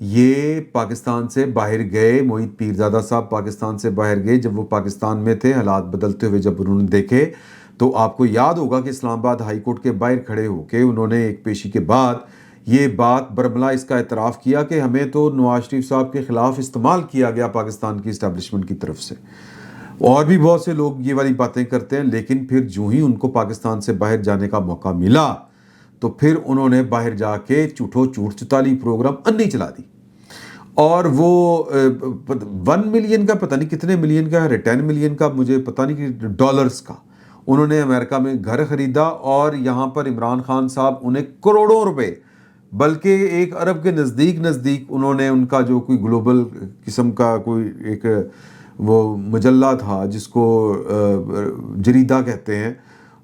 یہ پاکستان سے باہر گئے، معید پیرزادہ صاحب پاکستان سے باہر گئے جب وہ پاکستان میں تھے، حالات بدلتے ہوئے جب انہوں نے دیکھے تو آپ کو یاد ہوگا کہ اسلام آباد ہائی کورٹ کے باہر کھڑے ہو کے انہوں نے ایک پیشی کے بعد یہ بات برملا اس کا اعتراف کیا کہ ہمیں تو نواز شریف صاحب کے خلاف استعمال کیا گیا پاکستان کی اسٹیبلشمنٹ کی طرف سے. اور بھی بہت سے لوگ یہ والی باتیں کرتے ہیں، لیکن پھر جو ہی ان کو پاکستان سے باہر جانے کا موقع ملا تو پھر انہوں نے باہر جا کے جھوٹو جھوٹ چتالی پروگرام انی چلا دی. اور وہ 1 ملین کا پتہ نہیں کتنے ملین کا ہے، 10 ملین کا مجھے پتہ نہیں کہ ڈالرز کا انہوں نے امریکہ میں گھر خریدا، اور یہاں پر عمران خان صاحب انہیں کروڑوں روپے بلکہ 1 ارب کے نزدیک انہوں نے ان کا جو کوئی گلوبل قسم کا کوئی ایک وہ مجلہ تھا جس کو جریدہ کہتے ہیں،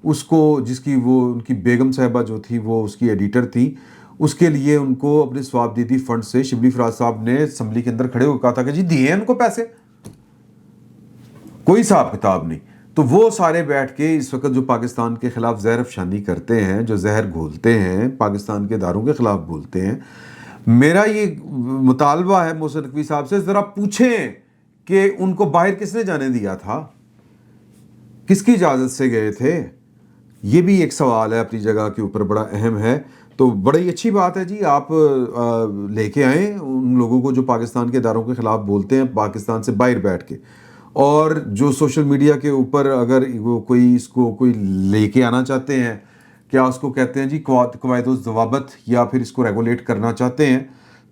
اس کو جس کی وہ ان کی بیگم صاحبہ جو تھی وہ اس کی ایڈیٹر تھی، اس کے لیے ان کو اپنے ثوابدیدی فنڈ سے شبلی فراز صاحب نے اسمبلی کے اندر کھڑے ہو کہا تھا کہ جی دیے ان کو پیسے، کوئی حساب کتاب نہیں. تو وہ سارے بیٹھ کے اس وقت جو پاکستان کے خلاف زہر افشانی کرتے ہیں، جو زہر گھولتے ہیں، پاکستان کے اداروں کے خلاف بولتے ہیں. میرا یہ مطالبہ ہے محسن نقوی صاحب سے، ذرا پوچھیں کہ ان کو باہر کس نے جانے دیا تھا، کس کی اجازت سے گئے تھے. یہ بھی ایک سوال ہے اپنی جگہ کے اوپر، بڑا اہم ہے. تو بڑی اچھی بات ہے جی، آپ لے کے آئیں ان لوگوں کو جو پاکستان کے اداروں کے خلاف بولتے ہیں پاکستان سے باہر بیٹھ کے، اور جو سوشل میڈیا کے اوپر اگر وہ کوئی اس کو کوئی لے کے آنا چاہتے ہیں، کیا اس کو کہتے ہیں جی قواعد و ضوابط، یا پھر اس کو ریگولیٹ کرنا چاہتے ہیں،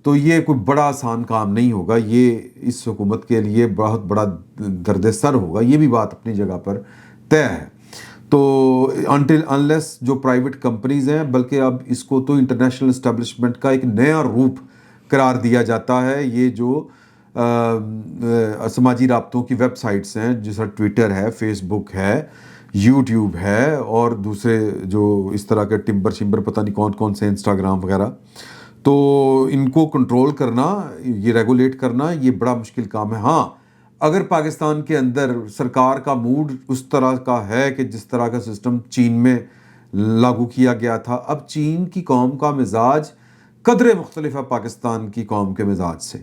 تو یہ کوئی بڑا آسان کام نہیں ہوگا. یہ اس حکومت کے لیے بہت بڑا درد سر ہوگا. یہ بھی بات اپنی جگہ پر طے ہے. تو انٹل انلیس جو پرائیویٹ کمپنیز ہیں، بلکہ اب اس کو تو انٹرنیشنل اسٹیبلشمنٹ کا ایک نیا روپ قرار دیا جاتا ہے. یہ جو سماجی رابطوں کی ویب سائٹس ہیں، جیسا ٹویٹر ہے، فیس بک ہے، یوٹیوب ہے، اور دوسرے جو اس طرح کے ٹمبر شمبر پتہ نہیں کون کون سے انسٹاگرام وغیرہ، تو ان کو کنٹرول کرنا، یہ ریگولیٹ کرنا، یہ بڑا مشکل کام ہے. ہاں، اگر پاکستان کے اندر سرکار کا موڈ اس طرح کا ہے کہ جس طرح کا سسٹم چین میں لاگو کیا گیا تھا، اب چین کی قوم کا مزاج قدرے مختلف ہے پاکستان کی قوم کے مزاج سے.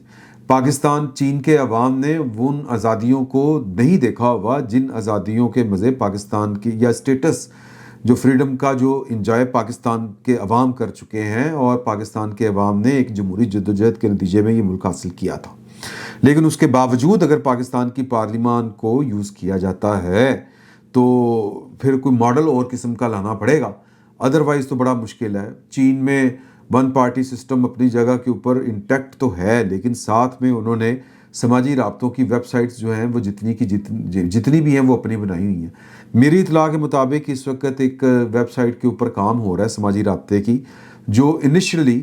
پاکستان چین کے عوام نے ان آزادیوں کو نہیں دیکھا ہوا جن آزادیوں کے مزے پاکستان کی یا اسٹیٹس جو فریڈم کا جو انجوائے پاکستان کے عوام کر چکے ہیں، اور پاکستان کے عوام نے ایک جمہوری جدوجہد کے نتیجے میں یہ ملک حاصل کیا تھا. لیکن اس کے باوجود اگر پاکستان کی پارلیمان کو یوز کیا جاتا ہے تو پھر کوئی ماڈل اور قسم کا لانا پڑے گا، ادروائز تو بڑا مشکل ہے. چین میں 1 پارٹی سسٹم اپنی جگہ کے اوپر انٹیکٹ تو ہے، لیکن ساتھ میں انہوں نے سماجی رابطوں کی ویب سائٹس جو ہیں وہ جتنی بھی ہیں وہ اپنی بنائی ہوئی ہیں. میری اطلاع کے مطابق اس وقت ایک ویب سائٹ کے اوپر کام ہو رہا ہے سماجی رابطے کی، جو انیشلی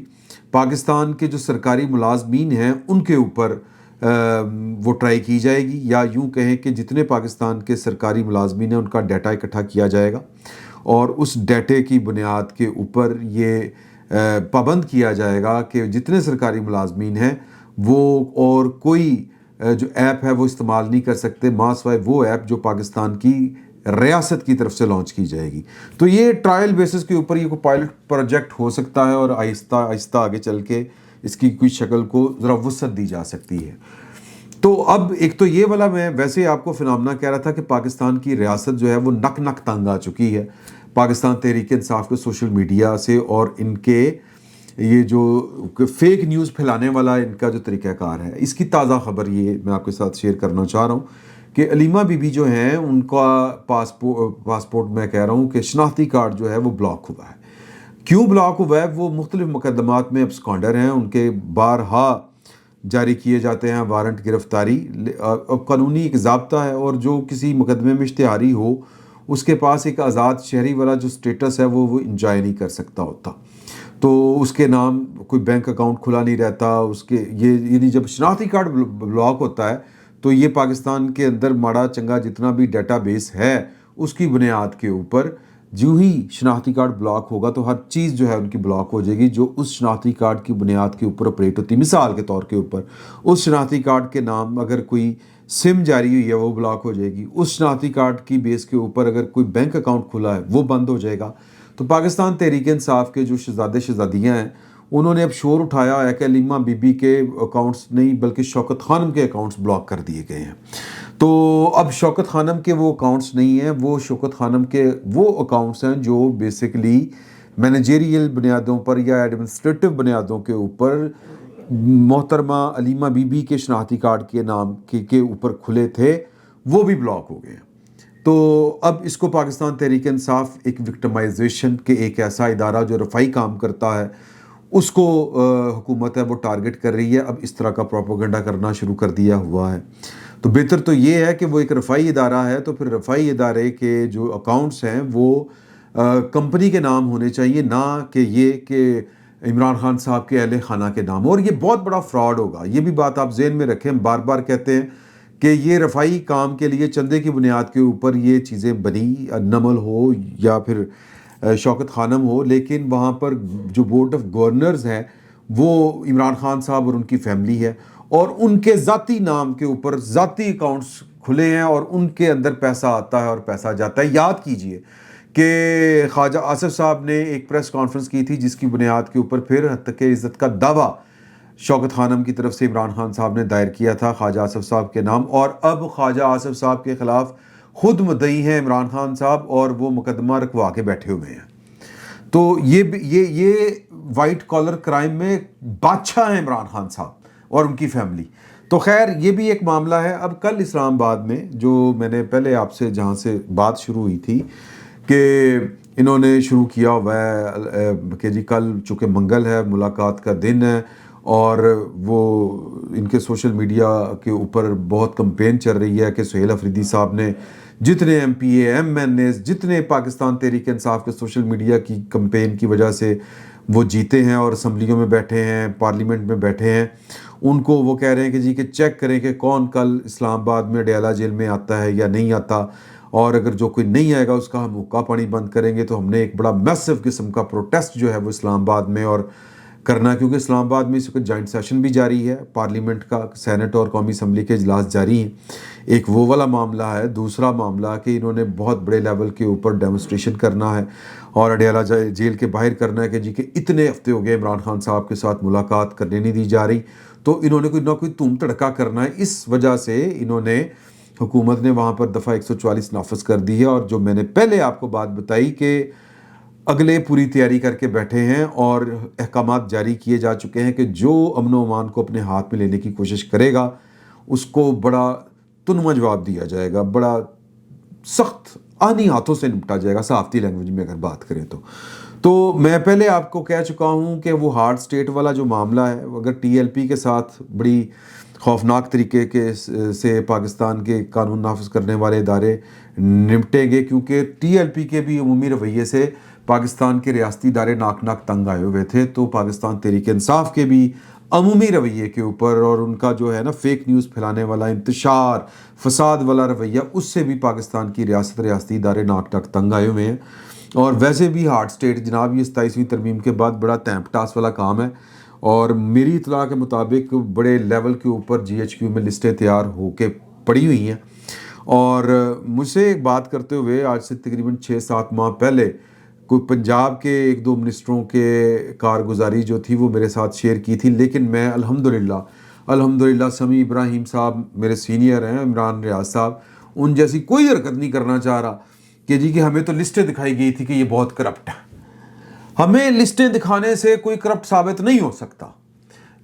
پاکستان کے جو سرکاری ملازمین ہیں ان کے اوپر وہ ٹرائی کی جائے گی، یا یوں کہیں کہ جتنے پاکستان کے سرکاری ملازمین ہیں ان کا ڈیٹا اکٹھا کیا جائے گا، اور اس ڈیٹے کی بنیاد کے اوپر یہ پابند کیا جائے گا کہ جتنے سرکاری ملازمین ہیں وہ اور کوئی جو ایپ ہے وہ استعمال نہیں کر سکتے، ماں سوائے وہ ایپ جو پاکستان کی ریاست کی طرف سے لانچ کی جائے گی. تو یہ ٹرائل بیسس کے اوپر یہ کوئی پائلٹ پروجیکٹ ہو سکتا ہے، اور آہستہ آہستہ آگے چل کے اس کی کوئی شکل کو ذرا وسعت دی جا سکتی ہے. تو اب ایک تو یہ والا، میں ویسے آپ کو فنامنا کہہ رہا تھا کہ پاکستان کی ریاست جو ہے وہ نک تنگ آ چکی ہے پاکستان تحریک انصاف کے سوشل میڈیا سے، اور ان کے یہ جو فیک نیوز پھیلانے والا ان کا جو طریقہ کار ہے. اس کی تازہ خبر یہ میں آپ کے ساتھ شیئر کرنا چاہ رہا ہوں کہ علیمہ بی بی جو ہیں ان کا پاسپورٹ میں کہہ رہا ہوں کہ شناختی کارڈ جو ہے وہ بلاک ہوا ہے. کیوں بلاک ہوا ہے؟ وہ مختلف مقدمات میں ابسکانڈر ہیں، ان کے بارہا جاری کیے جاتے ہیں وارنٹ گرفتاری. اب قانونی ایک ضابطہ ہے، اور جو کسی مقدمے میں اشتہاری ہو اس کے پاس ایک آزاد شہری والا جو سٹیٹس ہے وہ انجوائے نہیں کر سکتا ہوتا. تو اس کے نام کوئی بینک اکاؤنٹ کھلا نہیں رہتا اس کے. یہ یعنی جب شناختی کارڈ بلاک ہوتا ہے تو یہ پاکستان کے اندر ماڑا چنگا جتنا بھی ڈیٹا بیس ہے اس کی بنیاد کے اوپر جو ہی شناختی کارڈ بلاک ہوگا تو ہر چیز جو ہے ان کی بلاک ہو جائے گی جو اس شناختی کارڈ کی بنیاد کے اوپر آپریٹ ہوتی ہے. مثال کے طور کے اوپر اس شناختی کارڈ کے نام اگر کوئی سم جاری ہوئی ہے وہ بلاک ہو جائے گی. اس شناختی کارڈ کی بیس کے اوپر اگر کوئی بینک اکاؤنٹ کھلا ہے وہ بند ہو جائے گا. تو پاکستان تحریک انصاف کے جو شہزادے شہزادیاں ہیں انہوں نے اب شور اٹھایا ہے کہ علیمہ بی بی کے اکاؤنٹس نہیں بلکہ شوکت خانم کے اکاؤنٹس بلاک کر دیے گئے ہیں. تو اب شوکت خانم کے وہ اکاؤنٹس نہیں ہیں، وہ شوکت خانم کے وہ اکاؤنٹس ہیں جو بیسیکلی مینیجریل بنیادوں پر یا ایڈمنسٹریٹو بنیادوں کے اوپر محترمہ علیمہ بی بی کے شناختی کارڈ کے نام کے اوپر کھلے تھے، وہ بھی بلاک ہو گئے ہیں. تو اب اس کو پاکستان تحریک انصاف ایک وکٹمائزیشن کے ایک ایسا ادارہ جو رفائی کام کرتا ہے اس کو حکومت ہے وہ ٹارگٹ کر رہی ہے، اب اس طرح کا پروپیگنڈا کرنا شروع کر دیا ہوا ہے. تو بہتر تو یہ ہے کہ وہ ایک رفائی ادارہ ہے تو پھر رفائی ادارے کے جو اکاؤنٹس ہیں وہ کمپنی کے نام ہونے چاہیے، نہ کہ یہ کہ عمران خان صاحب کے اہل خانہ کے نام. اور یہ بہت بڑا فراڈ ہوگا، یہ بھی بات آپ ذہن میں رکھیں. ہم بار بار کہتے ہیں کہ یہ رفائی کام کے لیے چندے کی بنیاد کے اوپر یہ چیزیں بنی، نمل ہو یا پھر شوکت خانم ہو، لیکن وہاں پر جو بورڈ آف گورنرز ہیں وہ عمران خان صاحب اور ان کی فیملی ہے، اور ان کے ذاتی نام کے اوپر ذاتی اکاؤنٹس کھلے ہیں اور ان کے اندر پیسہ آتا ہے اور پیسہ جاتا ہے. یاد کیجئے کہ خواجہ آصف صاحب نے ایک پریس کانفرنس کی تھی جس کی بنیاد کے اوپر پھر حق عزت کا دعویٰ شوکت خانم کی طرف سے عمران خان صاحب نے دائر کیا تھا خواجہ آصف صاحب کے نام، اور اب خواجہ آصف صاحب کے خلاف خود مدعی ہیں عمران خان صاحب اور وہ مقدمہ رکھوا کے بیٹھے ہوئے ہیں. تو یہ وائٹ کالر کرائم میں بادشاہ ہیں عمران خان صاحب اور ان کی فیملی. تو خیر یہ بھی ایک معاملہ ہے. اب کل اسلام آباد میں جو میں نے پہلے آپ سے جہاں سے بات شروع ہوئی تھی کہ انہوں نے شروع کیا ہوا ہے کہ جی کل چونکہ منگل ہے، ملاقات کا دن ہے، اور وہ ان کے سوشل میڈیا کے اوپر بہت کمپین چل رہی ہے کہ سہیل افریدی صاحب نے جتنے M P A M N A جتنے پاکستان تحریک انصاف کے سوشل میڈیا کی کمپین کی وجہ سے وہ جیتے ہیں اور اسمبلیوں میں بیٹھے ہیں، پارلیمنٹ میں بیٹھے ہیں، ان کو وہ کہہ رہے ہیں کہ جی کہ چیک کریں کہ کون کل اسلام آباد میں ڈیالہ جیل میں آتا ہے یا نہیں آتا، اور اگر جو کوئی نہیں آئے گا اس کا ہم حقہ پانی بند کریں گے. تو ہم نے ایک بڑا میسو قسم کا پروٹیسٹ جو ہے وہ اسلام آباد میں اور کرنا، کیونکہ اسلام آباد میں اس وقت جوائنٹ سیشن بھی جاری ہے پارلیمنٹ کا، سینٹ اور قومی اسمبلی کے اجلاس جاری ہیں. ایک وہ والا معاملہ ہے. دوسرا معاملہ کہ انہوں نے بہت بڑے لیول کے اوپر ڈیمونسٹریشن کرنا ہے اور اڈیالہ جیل کے باہر کرنا ہے کہ جی کہ اتنے ہفتے ہو گئے عمران خان صاحب کے ساتھ ملاقات کرنے نہیں دی جا رہی. تو انہوں نے کوئی نہ کوئی تھوم تڑکا کرنا ہے. اس وجہ سے انہوں نے حکومت نے وہاں پر دفعہ 144 نافذ کر دی ہے، اور جو میں نے پہلے آپ کو بات بتائی کہ اگلے پوری تیاری کر کے بیٹھے ہیں اور احکامات جاری کیے جا چکے ہیں کہ جو امن و امان کو اپنے ہاتھ میں لینے کی کوشش کرے گا اس کو بڑا تنمہ جواب دیا جائے گا، بڑا سخت آہنی ہاتھوں سے نپٹا جائے گا، صحافتی لینگویج میں اگر بات کریں تو میں پہلے آپ کو کہہ چکا ہوں کہ وہ ہارڈ سٹیٹ والا جو معاملہ ہے، اگر ٹی ایل پی کے ساتھ بڑی خوفناک طریقے سے پاکستان کے قانون نافذ کرنے والے ادارے نمٹیں گے، کیونکہ ٹی ایل پی کے بھی عمومی رویے سے پاکستان کے ریاستی ادارے ناک تنگ آئے ہوئے تھے، تو پاکستان تحریک انصاف کے بھی عمومی رویے کے اوپر اور ان کا جو ہے نا فیک نیوز پھیلانے والا انتشار فساد والا رویہ، اس سے بھی پاکستان کی ریاستی ادارے ناک تنگ آئے ہوئے ہیں. اور ویسے بھی ہارڈ سٹیٹ جناب یہ 27ویں ترمیم کے بعد بڑا تیمپ ٹاس والا کام ہے، اور میری اطلاع کے مطابق بڑے لیول کے اوپر جی ایچ کیو میں لسٹیں تیار ہو کے پڑی ہوئی ہیں. اور مجھ سے ایک بات کرتے ہوئے آج سے تقریباً 6-7 ماہ پہلے کوئی پنجاب کے 1-2 منسٹروں کے کارگزاری جو تھی وہ میرے ساتھ شیئر کی تھی، لیکن میں الحمدللہ سمیع ابراہیم صاحب میرے سینئر ہیں، عمران ریاض صاحب، ان جیسی کوئی حرکت نہیں کرنا چاہ رہا کہ جی کہ ہمیں تو لسٹیں دکھائی گئی تھی کہ یہ بہت کرپٹ ہے. ہمیں لسٹیں دکھانے سے کوئی کرپٹ ثابت نہیں ہو سکتا.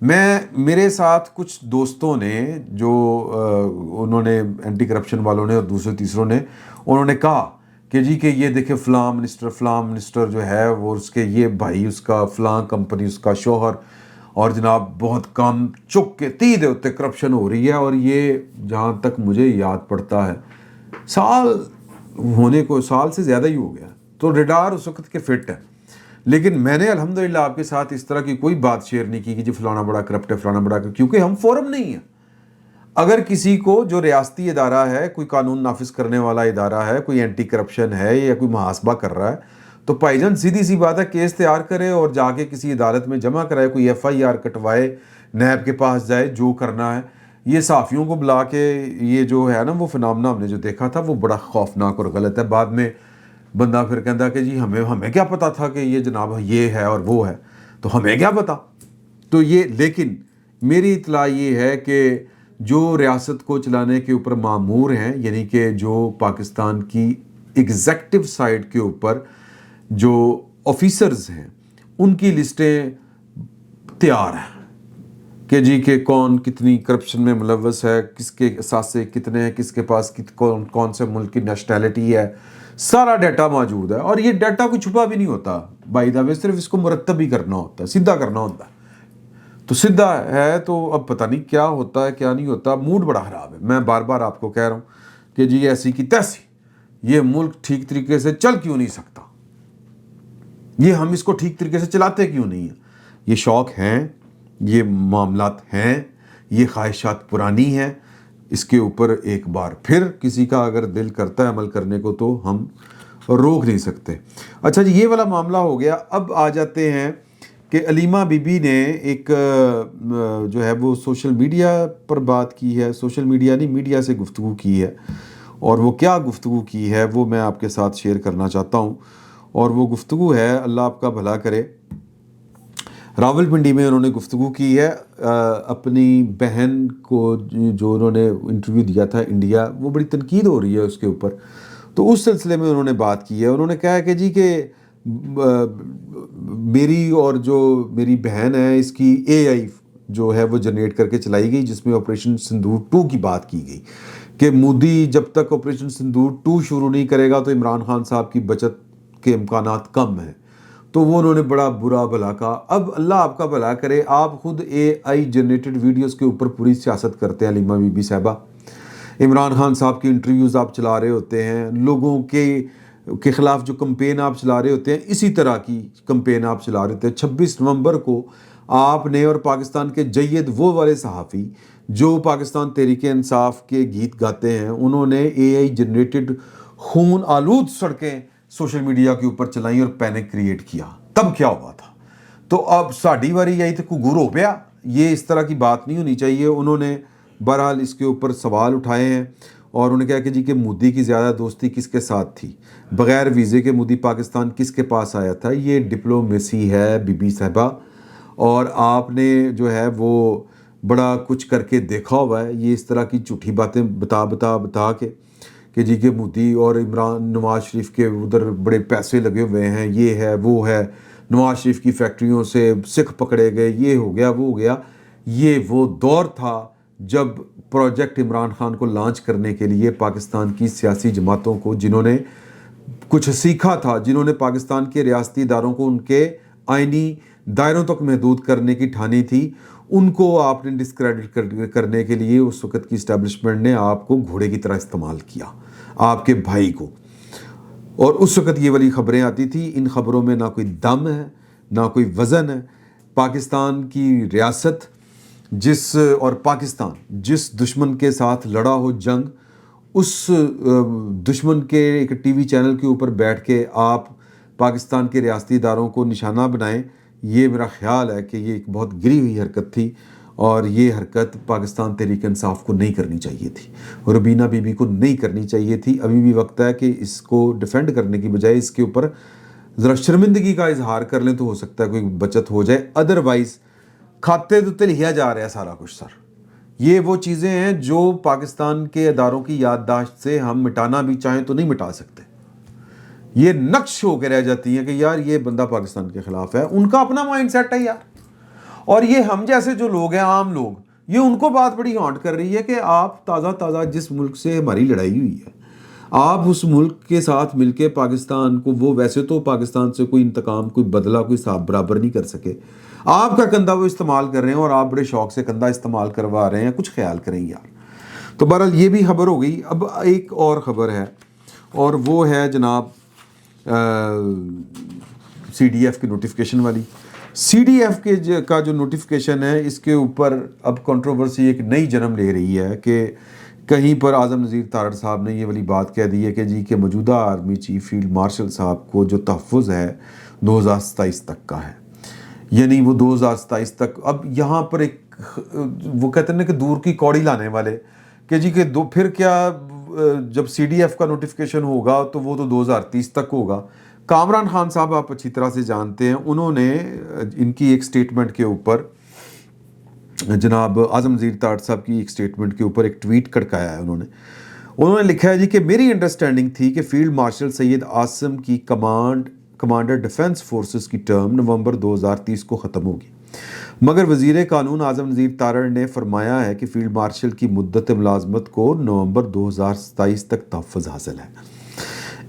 میرے ساتھ کچھ دوستوں نے جو انہوں نے اینٹی کرپشن والوں نے اور دوسرے تیسروں نے انہوں نے کہا کہ جی کہ یہ دیکھیں فلاں منسٹر جو ہے وہ اس کے یہ بھائی اس کا فلاں کمپنی اس کا شوہر، اور جناب بہت کم چک کے تی دے ہوتے کرپشن ہو رہی ہے. اور یہ جہاں تک مجھے یاد پڑتا ہے سال سے زیادہ ہی ہو گیا، تو ریڈار اس وقت کے فٹ ہے. لیکن میں نے الحمدللہ آپ کے ساتھ اس طرح کی کوئی بات شیئر نہیں کی کہ جی فلانا بڑا کرپٹ ہے فلانا بڑا، کیونکہ ہم فورم نہیں ہیں. اگر کسی کو جو ریاستی ادارہ ہے، کوئی قانون نافذ کرنے والا ادارہ ہے، کوئی اینٹی کرپشن ہے یا کوئی محاسبہ کر رہا ہے، تو بھائی جان سیدھی سی بات ہے کیس تیار کرے اور جا کے کسی عدالت میں جمع کرائے، کوئی ایف آئی آر کٹوائے، نیب کے پاس جائے، جو کرنا ہے. یہ صحافیوں کو بلا کے یہ جو ہے نا وہ فنامنا ہم نے جو دیکھا تھا وہ بڑا خوفناک اور غلط ہے. بعد میں بندہ پھر کہتا کہ جی ہمیں کیا پتا تھا کہ یہ جناب یہ ہے اور وہ ہے. تو ہمیں کیا پتا. تو یہ لیکن میری اطلاع یہ ہے کہ جو ریاست کو چلانے کے اوپر مامور ہیں، یعنی کہ جو پاکستان کی ایگزیکٹو سائڈ کے اوپر جو آفیسرز ہیں، ان کی لسٹیں تیار ہیں کہ جی کہ کون کتنی کرپشن میں ملوث ہے، کس کے اثاثے کتنے ہیں، کس کے پاس کون سے ملک کی نیشنلٹی ہے، سارا ڈیٹا موجود ہے. اور یہ ڈیٹا کوئی چھپا بھی نہیں ہوتا بائی دا وے، صرف اس کو مرتب ہی کرنا ہوتا ہے، سیدھا کرنا ہوتا ہے. تو سیدھا ہے تو اب پتہ نہیں کیا ہوتا ہے کیا نہیں ہوتا. موڈ بڑا خراب ہے. میں بار بار آپ کو کہہ رہا ہوں کہ جی ایسی کی تیسی یہ ملک ٹھیک طریقے سے چل کیوں نہیں سکتا، یہ ہم اس کو ٹھیک طریقے سے چلاتے کیوں نہیں ہیں. یہ شوق ہیں، یہ معاملات ہیں، یہ خواہشات پرانی ہیں. اس کے اوپر ایک بار پھر کسی کا اگر دل کرتا ہے عمل کرنے کو تو ہم روک نہیں سکتے. اچھا جی، یہ والا معاملہ ہو گیا. اب آ جاتے ہیں کہ علیمہ بی بی نے ایک جو ہے وہ سوشل میڈیا پر بات کی ہے، سوشل میڈیا نہیں میڈیا سے گفتگو کی ہے. اور وہ کیا گفتگو کی ہے وہ میں آپ کے ساتھ شیئر کرنا چاہتا ہوں. اور وہ گفتگو ہے، اللہ آپ کا بھلا کرے، راول پنڈی میں انہوں نے گفتگو کی ہے اپنی بہن کو جو انہوں نے انٹرویو دیا تھا انڈیا، وہ بڑی تنقید ہو رہی ہے اس کے اوپر. تو اس سلسلے میں انہوں نے بات کی ہے. انہوں نے کہا کہ جی کہ میری اور جو میری بہن ہے اس کی اے آئی جو ہے وہ جنریٹ کر کے چلائی گئی، جس میں آپریشن سندور 2 کی بات کی گئی کہ مودی جب تک آپریشن سندور 2 شروع نہیں کرے گا تو عمران خان صاحب کی بچت کے امکانات کم ہیں. تو وہ انہوں نے بڑا برا بھلا کہا. اب اللہ آپ کا بھلا کرے، آپ خود اے آئی جنریٹڈ ویڈیوز کے اوپر پوری سیاست کرتے ہیں علیمہ بی بی صاحبہ. عمران خان صاحب کی انٹرویوز آپ چلا رہے ہوتے ہیں، لوگوں کے خلاف جو کمپین آپ چلا رہے ہوتے ہیں، اسی طرح کی کمپین آپ چلا رہے ہوتے ہیں. 26 نومبر کو آپ نے اور پاکستان کے جید وہ والے صحافی جو پاکستان تحریک انصاف کے گیت گاتے ہیں، انہوں نے اے آئی جنریٹڈ خون آلود سڑکیں سوشل میڈیا کے اوپر چلائیں اور پینک کریٹ کیا. تب کیا ہوا تھا؟ تو اب ساڑی واری آئی تو کوئی گر ہو پیا. یہ اس طرح کی بات نہیں ہونی چاہیے. انہوں نے بہرحال اس کے اوپر سوال اٹھائے ہیں اور انہوں نے کہا کہ جی کہ مودی کی زیادہ دوستی کس کے ساتھ تھی، بغیر ویزے کے مودی پاکستان کس کے پاس آیا تھا. یہ ڈپلومیسی ہے بی بی صاحبہ، اور آپ نے جو ہے وہ بڑا کچھ کر کے دیکھا ہوا ہے. یہ اس طرح کی جھوٹی باتیں بتا کے کہ جی کہ مودی اور نواز شریف کے ادھر بڑے پیسے لگے ہوئے ہیں، یہ ہے وہ ہے، نواز شریف کی فیکٹریوں سے سکھ پکڑے گئے، یہ ہو گیا وہ ہو گیا. یہ وہ دور تھا جب پروجیکٹ عمران خان کو لانچ کرنے کے لیے پاکستان کی سیاسی جماعتوں کو، جنہوں نے کچھ سیکھا تھا، جنہوں نے پاکستان کے ریاستی اداروں کو ان کے آئینی دائروں تک محدود کرنے کی ٹھانی تھی، ان کو آپ نے ڈسکریڈٹ کرنے کے لیے اس وقت کی اسٹیبلشمنٹ نے آپ کو گھوڑے کی طرح استعمال کیا، آپ کے بھائی کو. اور اس وقت یہ والی خبریں آتی تھی. ان خبروں میں نہ کوئی دم ہے نہ کوئی وزن ہے. پاکستان کی ریاست اور پاکستان جس دشمن کے ساتھ لڑا ہو جنگ، اس دشمن کے ایک ٹی وی چینل کے اوپر بیٹھ کے آپ پاکستان کے ریاستی اداروں کو نشانہ بنائیں، یہ میرا خیال ہے کہ یہ ایک بہت گری ہوئی حرکت تھی، اور یہ حرکت پاکستان تحریک انصاف کو نہیں کرنی چاہیے تھی، ربینہ بی بی کو نہیں کرنی چاہیے تھی. ابھی بھی وقت ہے کہ اس کو ڈیفینڈ کرنے کی بجائے اس کے اوپر ذرا شرمندگی کا اظہار کر لیں تو ہو سکتا ہے کوئی بچت ہو جائے. ادروائز کھاتے تو لیا جا رہا ہے سارا کچھ. سر یہ وہ چیزیں ہیں جو پاکستان کے اداروں کی یادداشت سے ہم مٹانا بھی چاہیں تو نہیں مٹا سکتے. یہ نقش ہو کے رہ جاتی ہیں کہ یار یہ بندہ پاکستان کے خلاف ہے. ان کا اپنا مائنڈ سیٹ ہے یار. اور یہ ہم جیسے جو لوگ ہیں، عام لوگ، یہ ان کو بات بڑی ہانٹ کر رہی ہے کہ آپ تازہ جس ملک سے ہماری لڑائی ہوئی ہے، آپ اس ملک کے ساتھ مل کے پاکستان کو، وہ ویسے تو پاکستان سے کوئی انتقام، کوئی بدلہ، کوئی حساب برابر نہیں کر سکے، آپ کا کندھا وہ استعمال کر رہے ہیں اور آپ بڑے شوق سے کندھا استعمال کروا رہے ہیں. کچھ خیال کریں یار. تو بہرحال یہ بھی خبر ہو گئی. اب ایک اور خبر ہے، اور وہ ہے جناب سی ڈی ایف کی نوٹیفیکیشن والی. سی ڈی ایف کا جو نوٹیفیکیشن ہے، اس کے اوپر اب کنٹروورسی ایک نئی جنم لے رہی ہے کہ کہیں پر اعظم نذیر تارڑ صاحب نے یہ والی بات کہہ دی ہے کہ جی کہ موجودہ آرمی چیف فیلڈ مارشل صاحب کو جو تحفظ ہے 2027 تک کا ہے، یعنی وہ 2027 تک. اب یہاں پر ایک وہ کہتے ہیں کہ دور کی کوڑی لانے والے کہ جی کہ پھر کیا، جب سی ڈی ایف کا نوٹیفیکیشن ہوگا تو وہ تو 2030 تک ہوگا. کامران خان صاحب آپ اچھی طرح سے جانتے ہیں, انہوں نے ان کی ایک سٹیٹمنٹ کے اوپر, جناب اعظم نذیر تارڑ صاحب کی ایک سٹیٹمنٹ کے اوپر ایک ٹویٹ کڑکایا ہے. انہوں نے لکھا ہے جی کہ میری انڈرسٹینڈنگ تھی کہ فیلڈ مارشل سید عاصم کی کمانڈر ڈیفنس فورسز کی ٹرم نومبر 2030 کو ختم ہوگی, مگر وزیر قانون اعظم نذیر تارڑ نے فرمایا ہے کہ فیلڈ مارشل کی مدت ملازمت کو نومبر 2027 تک تحفظ حاصل ہے.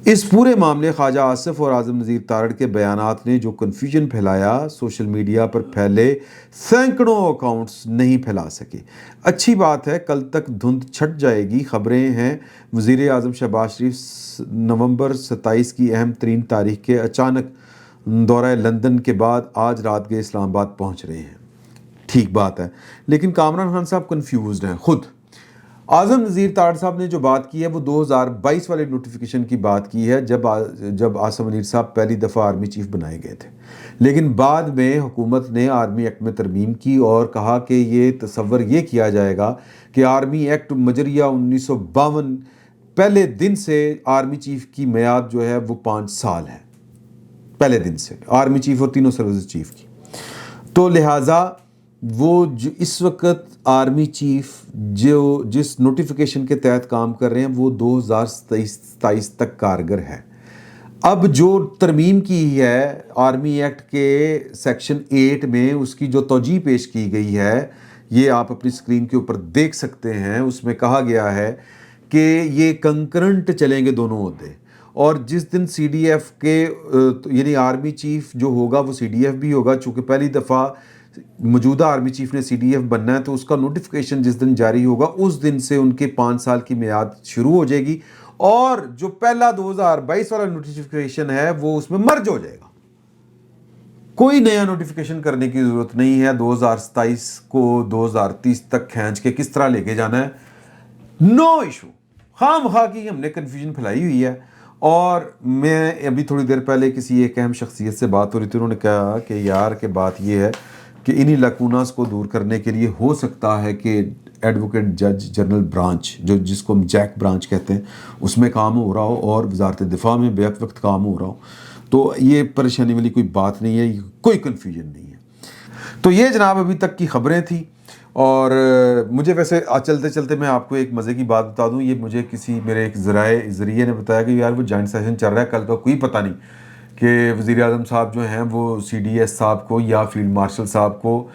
اس پورے معاملے خواجہ آصف اور اعظم نذیر تارڑ کے بیانات نے جو کنفیوژن پھیلایا, سوشل میڈیا پر پھیلے سینکڑوں اکاؤنٹس نہیں پھیلا سکے. اچھی بات ہے, کل تک دھند چھٹ جائے گی. خبریں ہیں وزیر اعظم شہباز شریف نومبر 27 کی اہم ترین تاریخ کے اچانک دورہ لندن کے بعد آج رات کے اسلام آباد پہنچ رہے ہیں. ٹھیک بات ہے, لیکن کامران خان صاحب کنفیوزڈ ہیں خود. اعظم نذیر تارڑ صاحب نے جو بات کی ہے وہ 2022 والے نوٹیفیکیشن کی بات کی ہے, جب عاصم منیر صاحب پہلی دفعہ آرمی چیف بنائے گئے تھے. لیکن بعد میں حکومت نے آرمی ایکٹ میں ترمیم کی اور کہا کہ یہ تصور یہ کیا جائے گا کہ آرمی ایکٹ مجریہ 1952 پہلے دن سے آرمی چیف کی میعاد جو ہے وہ 5 سال ہے, پہلے دن سے آرمی چیف اور تینوں سروس چیف کی. تو لہٰذا وہ جو اس وقت آرمی چیف جو جس نوٹیفیکیشن کے تحت کام کر رہے ہیں وہ 2027 تک کارگر ہے. اب جو ترمیم کی ہے آرمی ایکٹ کے سیکشن 8 میں, اس کی جو توجیہ پیش کی گئی ہے یہ آپ اپنی اسکرین کے اوپر دیکھ سکتے ہیں. اس میں کہا گیا ہے کہ یہ کنکرنٹ چلیں گے دونوں عہدے, اور جس دن سی ڈی ایف کے یعنی آرمی چیف جو ہوگا وہ سی ڈی ایف بھی ہوگا, چونکہ پہلی دفعہ موجودہ آرمی چیف نے سی ڈی ایف بننا ہے, تو اس کا نوٹیفیکیشن جس دن جاری ہوگا اس دن سے ان کے 5 سال کی میعاد شروع ہو جائے گی, اور جو پہلا 2022 والا نوٹیفیکیشن ہے وہ اس میں مرج ہو جائے گا. کوئی نیا نوٹیفیکیشن کرنے کی ضرورت نہیں ہے. 2027 کو 2030 تک کھینچ کے کس طرح لے کے جانا ہے, نو ایشو. خام خواہ کی ہم نے کنفیوژن پھیلائی ہوئی ہے. اور میں ابھی تھوڑی دیر پہلے کسی ایک اہم شخصیت سے بات ہو رہی تھی, انہوں نے کہا کہ یار کہ بات یہ ہے کہ انہی لیکوناز کو دور کرنے کے لیے ہو سکتا ہے کہ ایڈوکیٹ جج جنرل برانچ جس کو ہم جیک برانچ کہتے ہیں اس میں کام ہو رہا ہو اور وزارت دفاع میں بیک وقت کام ہو رہا ہو. تو یہ پریشانی والی کوئی بات نہیں ہے, کوئی کنفیوژن نہیں ہے. تو یہ جناب ابھی تک کی خبریں تھیں. اور مجھے ویسے چلتے چلتے میں آپ کو ایک مزے کی بات بتا دوں. یہ مجھے کسی میرے ایک ذریعے نے بتایا کہ یار وہ جوائنٹ سیشن چل رہا ہے, کل کا کوئی پتہ نہیں کہ وزیر اعظم صاحب جو ہیں وہ سی ڈی ایس صاحب کو یا فیلڈ مارشل صاحب کو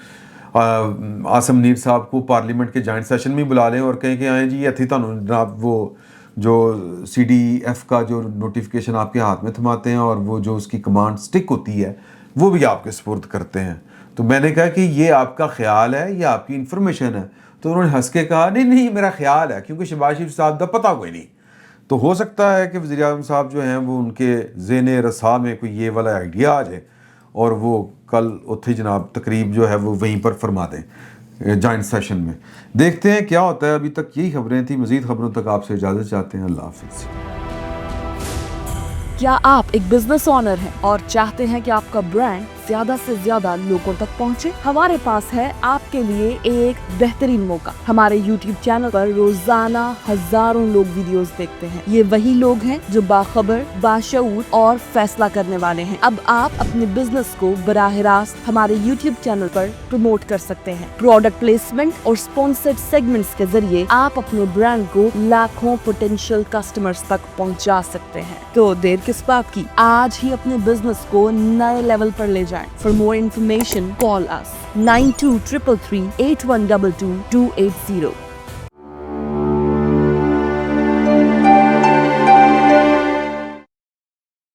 عاصم منیر صاحب کو پارلیمنٹ کے جوائنٹ سیشن میں بلا لیں اور کہیں کہ آئیں جی اتھی تانوں جناب وہ جو سی ڈی ایف کا جو نوٹیفیکیشن آپ کے ہاتھ میں تھماتے ہیں اور وہ جو اس کی کمانڈ سٹک ہوتی ہے وہ بھی آپ کے سپرد کرتے ہیں. تو میں نے کہا کہ یہ آپ کا خیال ہے یا آپ کی انفارمیشن ہے؟ تو انہوں نے ہنس کے کہا نہیں میرا خیال ہے, کیونکہ شہباز شریف صاحب کا پتہ کوئی نہیں. تو ہو سکتا ہے کہ وزیر اعظم صاحب جو ہیں وہ ان کے ذہن رسا میں کوئی یہ والا آئیڈیا آ جائے اور وہ کل اتھی جناب تقریب جو ہے وہ وہیں پر فرما دیں جوائنٹ سیشن میں. دیکھتے ہیں کیا ہوتا ہے. ابھی تک یہی خبریں تھیں. مزید خبروں تک آپ سے اجازت چاہتے ہیں. اللہ حافظ. کیا آپ ایک بزنس اونر ہیں اور چاہتے ہیں کہ آپ کا برانڈ زیادہ سے زیادہ لوگوں تک پہنچے؟ ہمارے پاس ہے آپ کے لیے ایک بہترین موقع. ہمارے یوٹیوب چینل پر روزانہ ہزاروں لوگ ویڈیوز دیکھتے ہیں. یہ وہی لوگ ہیں جو باخبر, باشعور اور فیصلہ کرنے والے ہیں. اب آپ اپنے بزنس کو براہ راست ہمارے یوٹیوب چینل پر پروموٹ کر سکتے ہیں. پروڈکٹ پلیسمنٹ اور اسپانسرڈ سیگمنٹس کے ذریعے آپ اپنے برانڈ کو لاکھوں پوٹینشیل کسٹمرز تک پہنچا سکتے ہیں. تو دیر کس بات کی, آج ہی اپنے بزنس کو نئے لیول پر لے جائیں. For more information, call us 923338122280.